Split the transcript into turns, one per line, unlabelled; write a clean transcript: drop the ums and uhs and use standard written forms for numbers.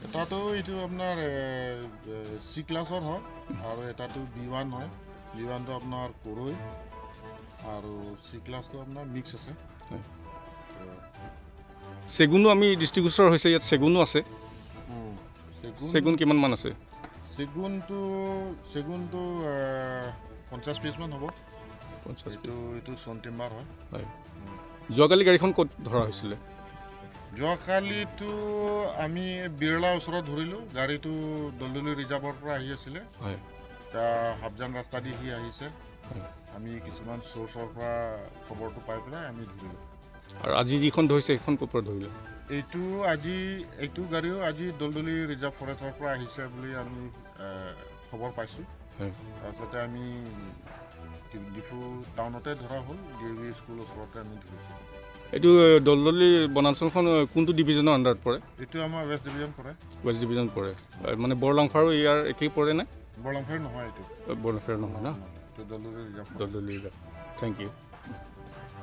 এটাতো এইটো আপোনাৰ চি ক্লাছৰ হয় আৰু এটাতো B1 হয়। B1টো আপোনাৰ কৰৈ আৰু চি ক্লাছটো আপোনাৰ মিক্স আছে।
চেগুনো আমি ডিষ্ট্ৰিবিউচৰ হৈছে, ইয়াত চেগুনো আছে। চেগুন কিমানমান আছে?
চেগুনটো 50 পিচমান হ'ব।
50 পিচ।
এইটো চন টিম্বাৰ হয়।
যোৱাকালি গাড়ীখন ক'ত ধৰা হৈছিলে?
যোৱাকালিতো আমি বিৰলা ওচৰত ধৰিলোঁ। গাড়ীটো দলদলি ৰিজাৰ্ভৰ পৰা আহি আছিলে। হাবজান ৰাস্তা দি সি আহিছে। আমি কিছুমান চ'ৰ্চৰ পৰা খবৰটো পাই পেলাই আমি ধৰিলোঁ।
আৰু আজি যিখন ধৰিছে সেইখন ক'ৰ পৰা ধৰিলে?
এইটো গাড়ীও আজি দলদলি ৰিজাৰ্ভ ফৰেষ্টৰ পৰা আহিছে বুলি আমি খবৰ পাইছোঁ। তাৰপিছতে আমি ডিফু টাউনতে ধৰা হ'ল, DAV স্কুল ওচৰতে আমি ধৰিছোঁ।
এইটো দলদলি বনাঞ্চলখন কোনটো ডিভিজনৰ আণ্ডাৰত পৰে?
এইটো আমাৰ ৱেষ্ট ডিভিজন পৰে।
ৱেষ্ট ডিভিজন পৰে। মানে বৰলাংফাৰো ইয়াৰ একেই পৰে নে?
বৰলাংফাৰ নহয় এইটো।
বৰলাংফাৰ নহয় ন?
এইটো Doldoli reserve.
Doldoli reserve. Thank U.